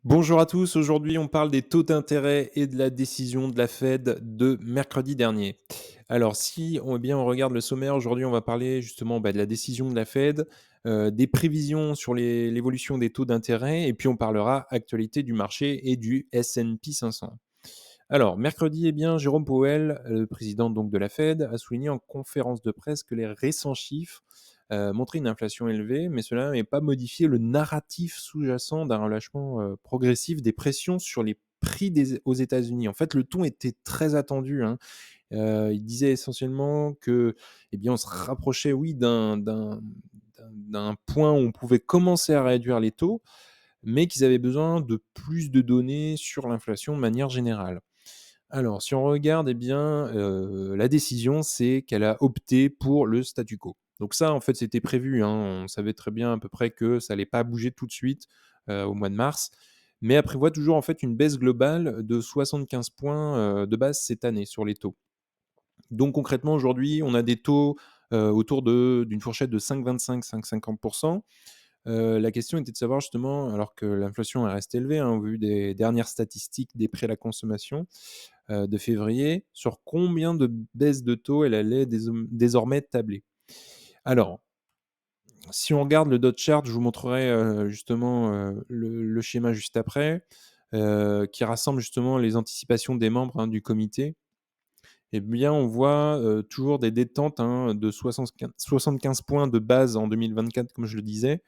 Bonjour à tous, aujourd'hui on parle des taux d'intérêt et de la décision de la Fed de mercredi dernier. Alors si on regarde le sommaire, aujourd'hui on va parler justement de la décision de la Fed, des prévisions sur l'évolution des taux d'intérêt et puis on parlera actualité du marché et du S&P 500. Alors mercredi, Jérôme Powell, le président donc de la Fed, a souligné en conférence de presse que les récents chiffres montraient une inflation élevée, mais cela n'avait pas modifié le narratif sous-jacent d'un relâchement progressif des pressions sur les prix aux États-Unis. En fait, le ton était très attendu, hein. Il disait essentiellement que, on se rapprochait, oui, d'un point où on pouvait commencer à réduire les taux, mais qu'ils avaient besoin de plus de données sur l'inflation de manière générale. Alors, si on regarde, la décision, c'est qu'elle a opté pour le statu quo. Donc ça, en fait, c'était prévu, hein. On savait très bien à peu près que ça allait pas bouger tout de suite, au mois de mars. Mais elle prévoit toujours, en fait, une baisse globale de 75 points, de base cette année sur les taux. Donc concrètement, aujourd'hui, on a des taux, autour d'une fourchette de 5,25-5,50. La question était de savoir justement, alors que l'inflation elle reste élevée, hein, au vu des dernières statistiques des prix à la consommation, de février, sur combien de baisses de taux elle allait désormais tabler. Alors, si on regarde le dot chart, je vous montrerai, justement, le schéma juste après, qui rassemble justement les anticipations des membres, hein, du comité. Eh bien, on voit, toujours des détentes, hein, de 75 points de base en 2024, comme je le disais,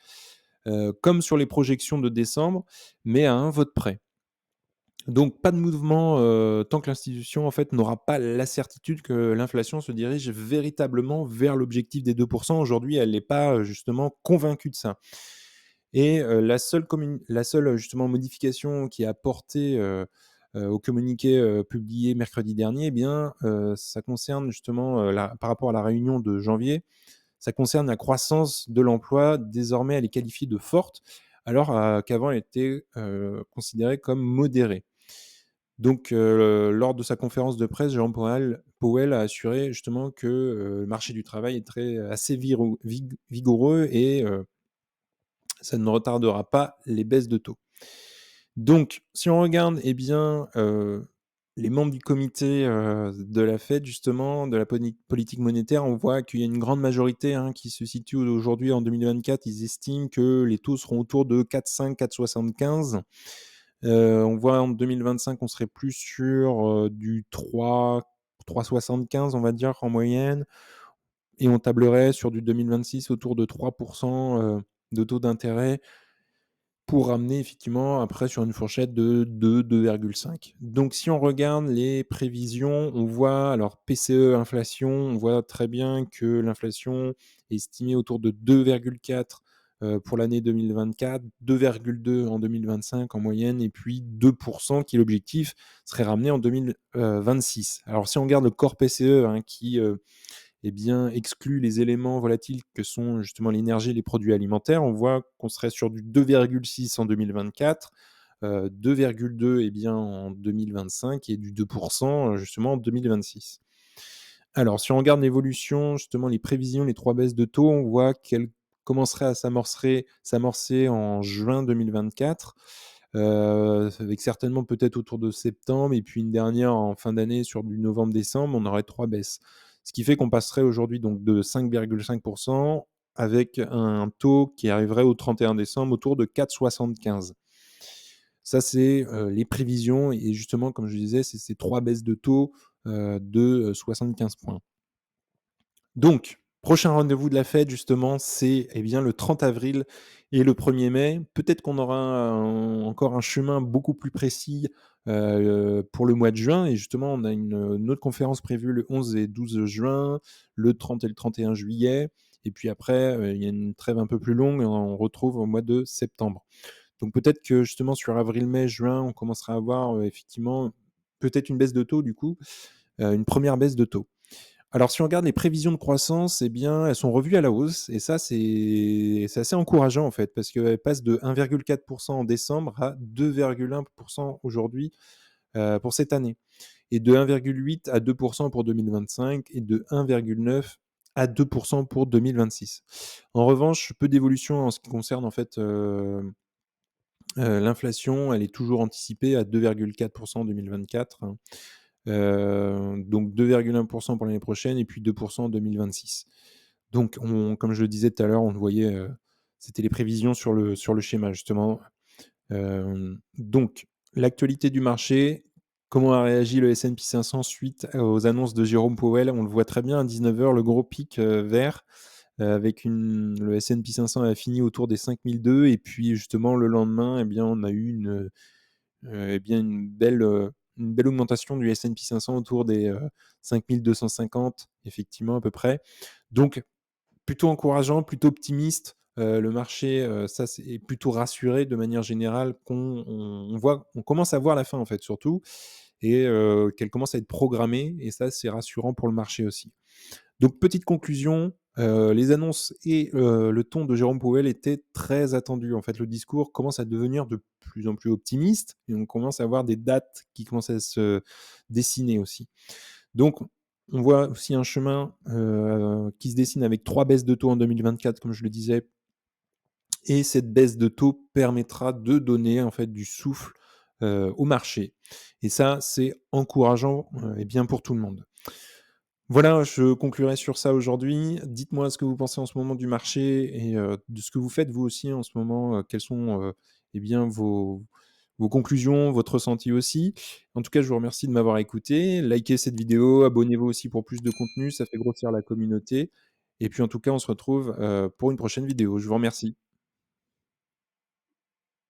comme sur les projections de décembre, mais à un vote près. Donc pas de mouvement, tant que l'institution, en fait, n'aura pas la certitude que l'inflation se dirige véritablement vers l'objectif des 2. Aujourd'hui, elle n'est pas, justement convaincue de ça. Et la seule, justement, modification qui est apportée, au communiqué, publié mercredi dernier, ça concerne justement, la par rapport à la réunion de janvier, ça concerne la croissance de l'emploi. Désormais, elle est qualifiée de forte, alors, qu'avant elle était, considérée comme modérée. Donc, lors de sa conférence de presse, Jérôme Powell a assuré justement que, le marché du travail est assez vigoureux et ça ne retardera pas les baisses de taux. Donc, si on regarde, les membres du comité, de la Fed justement, de la politique monétaire, on voit qu'il y a une grande majorité, hein, qui se situe aujourd'hui en 2024. Ils estiment que les taux seront autour de 4,5-4,75. On voit en 2025, on serait plus sur, du 3,75, on va dire, en moyenne, et on tablerait sur du 2026 autour de 3 de taux d'intérêt, pour ramener effectivement après sur une fourchette de 2-2,5. Donc si on regarde les prévisions, on voit, alors PCE inflation, on voit très bien que l'inflation est estimée autour de 2,4, pour l'année 2024, 2,2 en 2025 en moyenne, et puis 2 qui est l'objectif, serait ramené en 2026. Alors si on regarde le corps PCE, hein, qui, exclut les éléments volatiles que sont justement l'énergie et les produits alimentaires. On voit qu'on serait sur du 2,6 en 2024, 2,2 en 2025 et du 2 justement en 2026. Alors si on regarde l'évolution, justement les prévisions, les 3 baisses de taux, on voit qu'elles commenceraient à s'amorcer en juin 2024, avec certainement peut-être autour de septembre, et puis une dernière en fin d'année sur du novembre-décembre. On aurait 3 baisses. Ce qui fait qu'on passerait aujourd'hui donc de 5,5 avec un taux qui arriverait au 31 décembre autour de 4,75. Ça, c'est, les prévisions, et justement, comme je disais, c'est ces 3 baisses de taux, de 75 points. Donc, prochain rendez-vous de la Fed justement, c'est, le 30 avril et le 1er mai. Peut-être qu'on aura encore un chemin beaucoup plus précis, pour le mois de juin, et justement on a une autre conférence prévue le 11 et 12 juin, le 30 et le 31 juillet, et puis après, il y a une trêve un peu plus longue et on retrouve au mois de septembre. Donc peut-être que justement sur avril, mai, juin, on commencera à voir, effectivement, peut-être une baisse de taux du coup, une première baisse de taux. Alors, si on regarde les prévisions de croissance, elles sont revues à la hausse, et ça, c'est assez encourageant, en fait, parce qu'elles passent de 1,4 en décembre à 2,1 aujourd'hui, pour cette année, et de 1,8 à 2 pour 2025, et de 1,9 à 2 pour 2026. En revanche, peu d'évolution en ce qui concerne, en fait, L'inflation, elle est toujours anticipée à 2,4 en 2024, hein, donc 2,1 pour l'année prochaine et puis 2 en 2026. Donc on comme je le disais tout à l'heure, on le voyait, c'était les prévisions sur le schéma justement. Donc l'actualité du marché, comment a réagi le S&P 500 suite aux annonces de Jérôme Powell? On le voit très bien à 19:00, le gros pic, vert, avec le S&P 500 a fini autour des 5 200 et puis justement le lendemain, eh bien, on a eu eh bien une belle augmentation du S&P 500 autour des, 5 250 effectivement à peu près. Donc plutôt encourageant, plutôt optimiste, le marché, ça c'est est plutôt rassuré de manière générale on commence à voir la fin en fait surtout et qu'elle commence à être programmée et ça c'est rassurant pour le marché aussi. Donc petite conclusion, les annonces et le ton de Jérôme Powell étaient très attendus. En fait, le discours commence à devenir de plus en plus optimiste et on commence à avoir des dates qui commencent à se dessiner aussi. Donc on voit aussi un chemin, qui se dessine avec 3 baisses de taux en 2024 comme je le disais et cette baisse de taux permettra de donner en fait du souffle, au marché et ça, c'est encourageant, et bien pour tout le monde. Voilà, je conclurai sur ça aujourd'hui. Dites-moi ce que vous pensez en ce moment du marché et de ce que vous faites vous aussi en ce moment, quelles sont, eh bien vos conclusions, votre ressenti aussi. En tout cas, je vous remercie de m'avoir écouté. Likez cette vidéo, abonnez-vous aussi pour plus de contenu, ça fait grossir la communauté et puis en tout cas, on se retrouve, pour une prochaine vidéo. Je vous remercie.